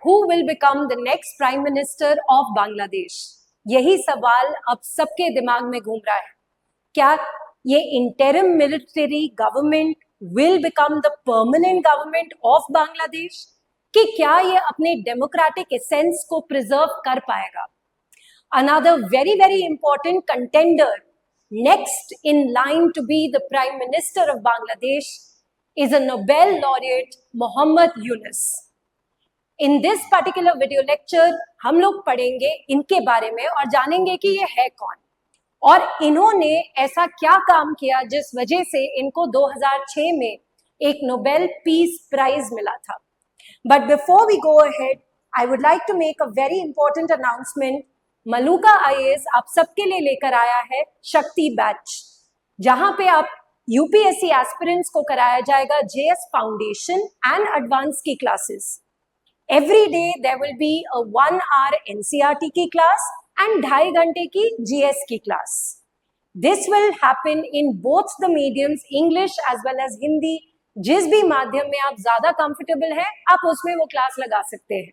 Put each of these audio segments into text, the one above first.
who will become the next prime minister of Bangladesh? यही सवाल अब सबके दिमाग में घूम रहा है। क्या ये interim military government will become the permanent government of Bangladesh? कि क्या ये अपने democratic essence को preserve कर पाएगा? Another very, very important contender next in line to be the prime minister of Bangladesh is a Nobel laureate, Muhammad Yunus. In this particular video lecture, हम लोग पढ़ेंगे इनके बारे में और जानेंगे कि ये है कौन और इन्होंने ऐसा क्या काम किया जिस वजह से इनको 2006 में एक नोबेल पीस प्राइज मिला था। But before we go ahead, I would like to make a very important announcement. Maluka IAS आप सबके लिए लेकर आया है शक्ति बैच, जहां पे आप यूपीएससी एस्पिरेंट्स को कराया जाएगा JS फाउंडेशन एंड एडवांस की classes. Every day there will be a 1 hour NCERT की क्लास and 2.5 घंटे की GS की class. This will happen in both the mediums, English as well as Hindi। जिस भी माध्यम में आप ज्यादा कंफर्टेबल हैं, आप उसमें वो क्लास लगा सकते हैं।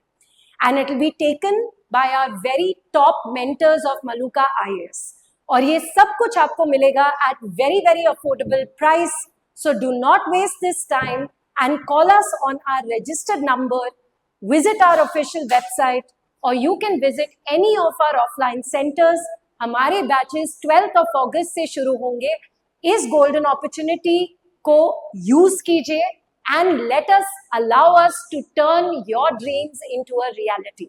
And it will be taken by our very top mentors of Maluka IAS। और ये सब कुछ आपको मिलेगा at very, very affordable price। So do not waste this time and call us on our registered number, visit our official website, or you can visit any of our offline centers। हमारे batches 12th of August से शुरू होंगे। इस golden opportunity को use कीजिए and let us allow us to turn your dreams into a reality।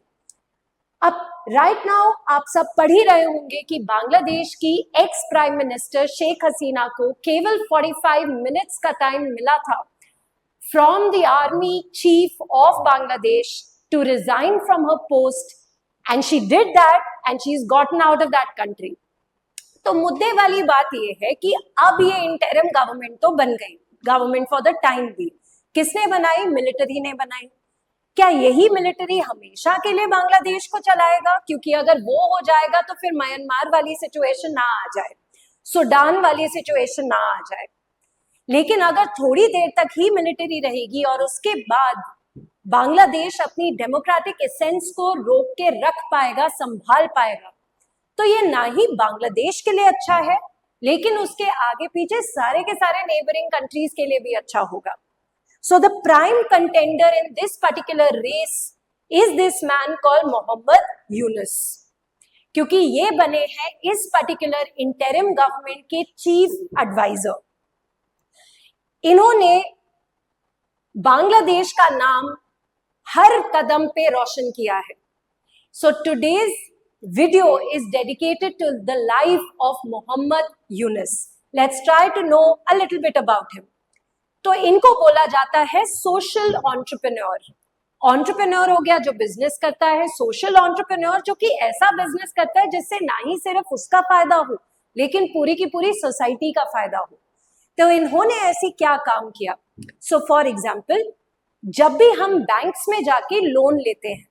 अब right now आप सब पढ़ ही रहे होंगे कि बांग्लादेश की ex prime minister Sheikh Hasina को केवल 45 मिनट्स का टाइम मिला था from the army chief of Bangladesh to resign from her post, and she did that and she's gotten out of that country। तो मुद्दे वाली बात ये है कि अब ये इंटरिम गवर्नमेंट तो बन गई, गवर्नमेंट फॉर द टाइम भी। किसने बनाई? मिलिट्री ने बनाई। क्या यही मिलिट्री हमेशा के लिए बांग्लादेश को चलाएगा? क्योंकि अगर वो हो जाएगा तो फिर म्यांमार वाली सिचुएशन ना आ जाए, सूडान वाली सिचुएशन ना आ जाए। लेकिन अगर थोड़ी देर तक ही मिलिट्री रहेगी और उसके बाद बांग्लादेश अपनी डेमोक्रेटिक एसेंस को रोक के रख पाएगा, संभाल पाएगा, तो ये ना ही बांग्लादेश के लिए अच्छा है, लेकिन उसके आगे पीछे सारे के सारे नेबरिंग कंट्रीज के लिए भी अच्छा होगा। So the prime contender in this particular race is this man called Muhammad Yunus, क्योंकि ये बने हैं इस पर्टिकुलर इंटरिम गवर्नमेंट के चीफ एडवाइजर। इन्होंने बांग्लादेश का नाम हर कदम पे रोशन किया है। So today's video is dedicated to the life of Muhammad Yunus. Let's try to know a little bit about him. तो इनको बोला जाता है सोशल एंटरप्रेन्योर। एंटरप्रेन्योर हो गया जो बिजनेस करता है, सोशल एंटरप्रेन्योर जो कि ऐसा बिजनेस करता है जिससे ना ही सिर्फ उसका फायदा हो, लेकिन पूरी की पूरी सोसाइटी का फायदा हो। तो इन्होंने ऐसी क्या काम किया? सो फॉर एग्जाम्पल, जब भी हम बैंक्स में जाके लोन लेते हैं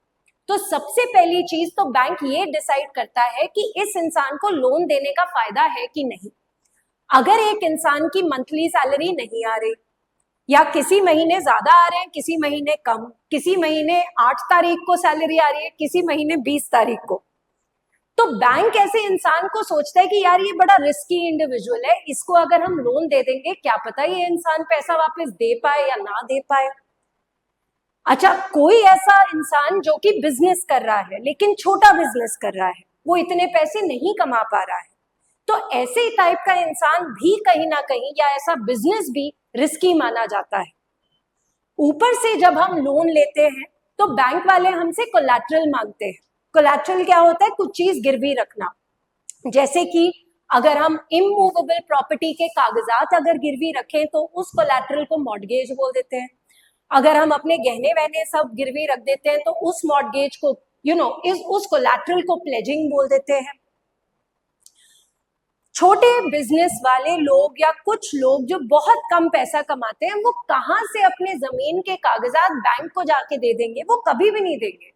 तो सबसे पहली चीज तो बैंक ये डिसाइड करता है कि इस इंसान को लोन देने का फायदा है कि नहीं। अगर एक इंसान की मंथली सैलरी नहीं आ रही या किसी महीने ज्यादा आ रहे हैं, किसी महीने कम, किसी महीने 8 तारीख को सैलरी आ रही है, किसी महीने 20 तारीख को, तो बैंक ऐसे इंसान को सोचता है कि यार ये बड़ा रिस्की इंडिविजुअल है, इसको अगर हम लोन दे देंगे क्या पता ये इंसान पैसा वापस दे पाए या ना दे पाए। अच्छा, कोई ऐसा इंसान जो कि बिजनेस कर रहा है लेकिन छोटा बिजनेस कर रहा है, वो इतने पैसे नहीं कमा पा रहा है, तो ऐसे टाइप का इंसान भी कहीं ना कहीं या ऐसा बिजनेस भी रिस्की माना जाता है। ऊपर से जब हम लोन लेते हैं तो बैंक वाले हमसे कोलैटरल मांगते हैं। कोलैटरल क्या होता है? कुछ चीज गिरवी रखना। जैसे कि अगर हम इमूवेबल प्रॉपर्टी के कागजात अगर गिरवी रखें तो उस कोलैटरल को मॉर्गेज बोल देते हैं। अगर हम अपने गहने वहने सब गिरवी रख देते हैं तो उस मॉर्गेज को उस कोलैटरल को प्लेजिंग बोल देते हैं। छोटे बिजनेस वाले लोग या कुछ लोग जो बहुत कम पैसा कमाते हैं, वो कहाँ से अपने जमीन के कागजात बैंक को जाके दे देंगे? वो कभी भी नहीं देंगे।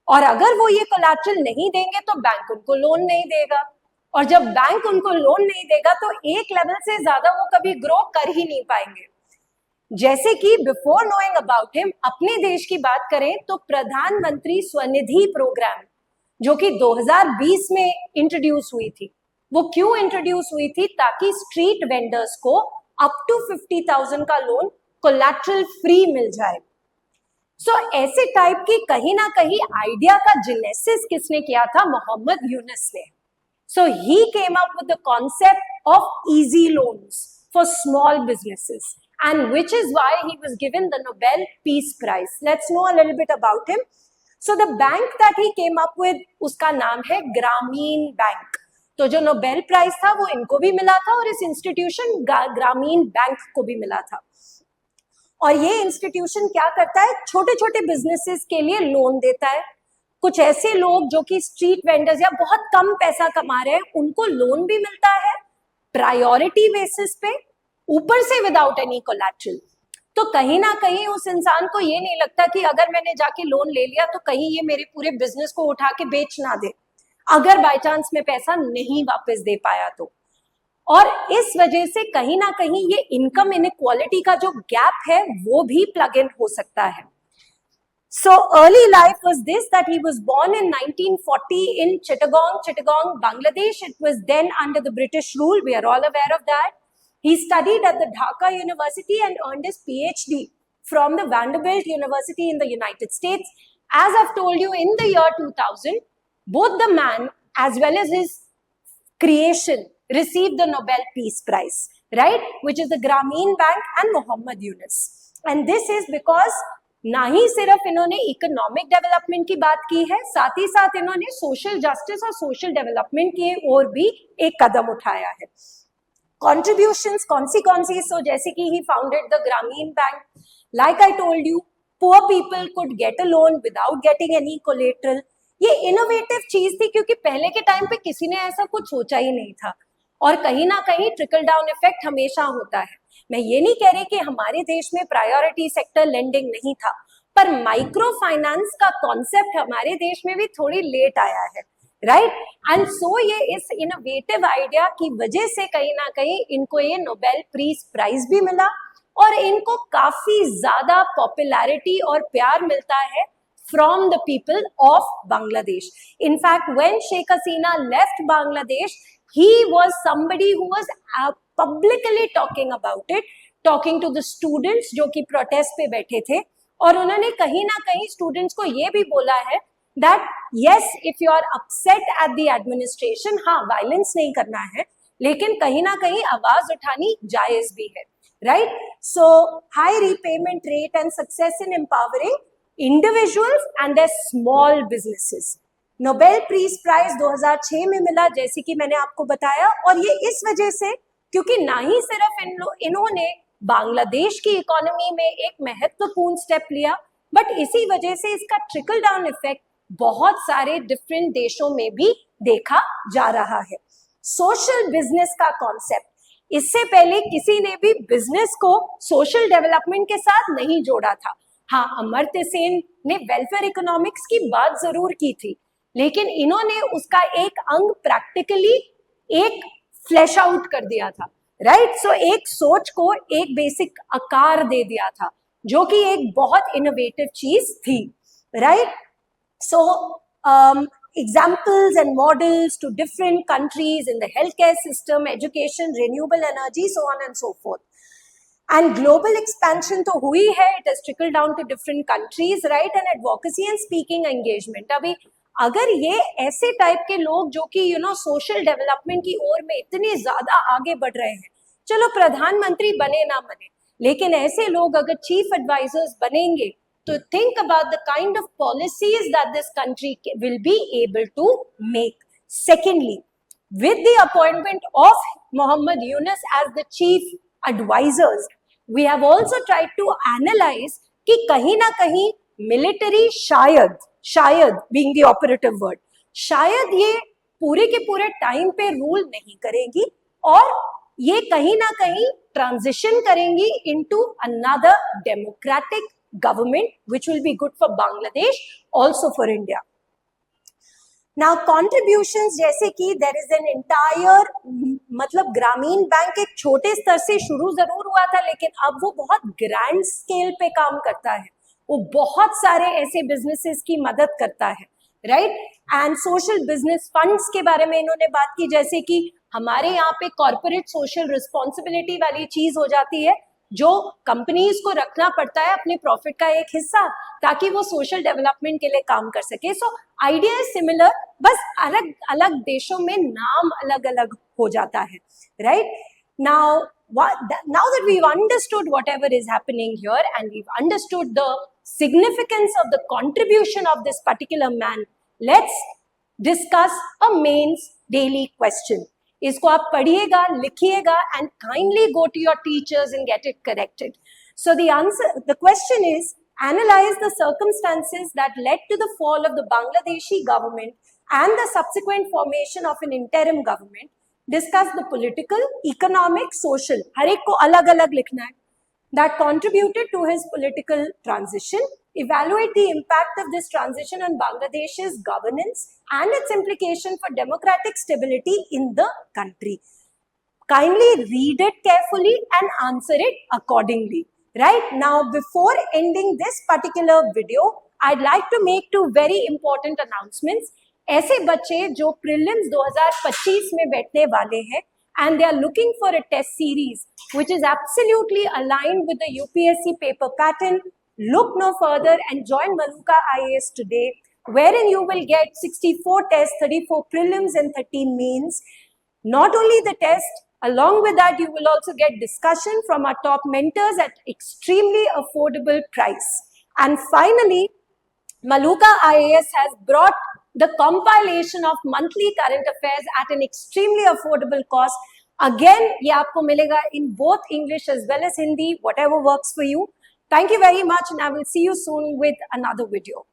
और अगर वो ये कोलैटरल नहीं देंगे तो बैंक उनको लोन नहीं देगा, और जब बैंक उनको लोन नहीं देगा तो एक लेवल से ज्यादा वो कभी ग्रो कर ही नहीं पाएंगे। जैसे कि बिफोर नोइंग अबाउट हिम, अपने देश की बात करें तो प्रधानमंत्री स्वनिधि प्रोग्राम जो कि 2020 में इंट्रोड्यूस हुई थी, वो क्यों इंट्रोड्यूस हुई थी? ताकि स्ट्रीट वेंडर्स को अप टू 50,000 का लोन कोलैटरल फ्री मिल जाए। सो ऐसे टाइप की कहीं ना कहीं आइडिया का जेनेसिस किसने किया था? मोहम्मद यूनुस ने। So he came up with the concept of easy loans for small businesses, and which is why he was given the Nobel Peace Prize. Let's know a little bit about him. So the bank that he came up with, उसका नाम है ग्रामीण bank. तो जो Nobel prize था वो इनको भी मिला था और इस इंस्टीट्यूशन ग्रामीण बैंक को भी मिला था। और ये इंस्टीट्यूशन क्या करता है? छोटे छोटे बिजनेसेस के लिए लोन देता है। कुछ ऐसे लोग जो कि स्ट्रीट वेंडर्स या बहुत कम पैसा कमा रहे हैं, उनको लोन भी मिलता है प्रायोरिटी बेसिस पे, ऊपर से विदाउट एनी कोलैटरल। तो कहीं ना कहीं उस इंसान को ये नहीं लगता कि अगर मैंने जाके लोन ले लिया तो कहीं ये मेरे पूरे बिजनेस को उठा के बेच ना दे, अगर बाय चांस में पैसा नहीं वापस दे पाया तो। और इस वजह से कहीं ना कहीं ये इनकम इनइक्वालिटी का जो गैप है वो भी प्लग इन हो सकता है। So early life was this, that he was born in 1940 in Chittagong, Bangladesh. It was then under the British rule. We are all aware of that. He studied at the Dhaka University and earned his PhD from the Vanderbilt University in the United States. As I've told you, in the year 2000, both the man as well as his creation received the Nobel Peace Prize, right? Which is the Grameen Bank and Mohammed Yunus. And this is because ना ही सिर्फ इन्होंने economic development की बात की है, साथ ही साथ इन्होंने सोशल जस्टिस और सोशल डेवलपमेंट की ओर भी एक कदम उठाया है। कॉन्ट्रीब्यूशंस कौन सी? सो जैसे कि ही फाउंडेड द ग्रामीण bank, like I told you, poor people could get a loan without getting any collateral. ये इनोवेटिव चीज थी क्योंकि पहले के टाइम पे किसी ने ऐसा कुछ सोचा ही नहीं था। और कहीं ना कहीं ट्रिकल डाउन इफेक्ट हमेशा होता है। मैं ये नहीं कह रही कि हमारे देश में प्रायोरिटी सेक्टर लेंडिंग नहीं था, पर माइक्रो फाइनेंस का कॉन्सेप्ट हमारे देश में भी थोड़ी लेट आया है, राइट? एंड सो ये इस इनोवेटिव आइडिया की वजह से कहीं ना कहीं इनको ये नोबेल पीस प्राइज भी मिला और इनको काफी ज्यादा पॉपुलैरिटी और प्यार मिलता है from the people of Bangladesh. In fact, when Sheikh Hasina left Bangladesh, he was somebody who was publicly talking about it, talking to the students जो कि protest पे बैठे थे, और उन्होंने कहीं ना कहीं students को ये भी बोला है that yes, if you are upset at the administration, हाँ violence नहीं करना है, लेकिन कहीं ना कहीं आवाज उठानी जायज भी है, right? So high repayment rate and success in empowering individuals and their small businesses. Nobel peace prize 2006 में मिला, जैसे कि मैंने आपको बताया, और ये इस वजह से क्योंकि ना ही सिर्फ इन्होंने बांग्लादेश की इकोनॉमी में एक महत्वपूर्ण स्टेप लिया, बट इसी वजह से इसका ट्रिकल डाउन इफेक्ट बहुत सारे डिफरेंट देशों में भी देखा जा रहा है। सोशल बिजनेस का कॉन्सेप्ट, इससे पहले किसी ने भी बिजनेस को सोशल डेवलपमेंट के साथ नहीं जोड़ा था। हाँ, अमर्त्य सेन ने वेलफेयर इकोनॉमिक्स की बात जरूर की थी, लेकिन इन्होंने उसका एक अंग प्रैक्टिकली एक फ्लैश आउट कर दिया था, राइट? सो एक सोच को एक बेसिक आकार दे दिया था, जो कि एक बहुत इनोवेटिव चीज थी, right? So examples and models to different countries in the healthcare system, education, renewable energy, so on and so forth. And global expansion तो हुई है, it has trickled down to different countries, right? And advocacy and speaking engagement. अभी अगर ये ऐसे type के लोग जो कि सोशल डेवलपमेंट की ओर में इतने ज्यादा आगे बढ़ रहे हैं, चलो प्रधानमंत्री बने ना बने, लेकिन ऐसे लोग अगर चीफ एडवाइजर्स बनेंगे तो think about the kind of policies that this country will be able to make. Secondly, with the appointment of Mohammed Yunus as the chief advisors, we have also tried to analyze कि कहीं ना कहीं military शायद being the operative word, शायद ये पूरे के पूरे टाइम पे रूल नहीं करेगी और ये कहीं ना कहीं ट्रांजिशन करेंगी into another democratic government which will be good for Bangladesh, also for India. Now contributions जैसे कि देयर इज एन एंटायर, मतलब ग्रामीण बैंक एक छोटे स्तर से शुरू जरूर हुआ था, लेकिन अब वो बहुत ग्रैंड स्केल पे काम करता है, वो बहुत सारे ऐसे बिजनेसेस की मदद करता है, right. And social business funds के बारे में इन्होंने बात की, जैसे कि हमारे यहाँ पे कॉर्पोरेट सोशल रिस्पॉन्सिबिलिटी वाली चीज हो जाती है, जो कंपनीज को रखना पड़ता है अपने प्रॉफिट का एक हिस्सा, ताकि वो सोशल डेवलपमेंट के लिए काम कर सके। सो आइडिया इज सिमिलर, बस अलग अलग देशों में नाम अलग अलग हो जाता है, right. Now now that we've understood whatever is happening here and we've understood the significance of the contribution of this particular man, let's discuss a mains daily question. इसको आप पढ़िएगा, लिखिएगा, and kindly go to your teachers and get it corrected. So the question is, analyze the circumstances that led to the fall of the Bangladeshi government and the subsequent formation of an interim government. Discuss the political, economic, social, हर एक को अलग अलग लिखना है, that contributed to his political transition. Evaluate the impact of this transition on Bangladesh's governance and its implication for democratic stability in the country. Kindly read it carefully and answer it accordingly. Right now, before ending this particular video, I'd like to make two very important announcements. ऐसे बच्चे जो prelims 2025 में बैठने वाले हैं and they are looking for a test series which is absolutely aligned with the UPSC paper pattern, look no further and join Maluka IAS today, wherein you will get 64 tests, 34 prelims and 13 mains. Not only the test, along with that you will also get discussion from our top mentors at extremely affordable price. And finally, Maluka IAS has brought the compilation of monthly current affairs at an extremely affordable cost. Again, ये आपको मिलेगा in both English as well as Hindi, whatever works for you. Thank you very much and I will see you soon with another video.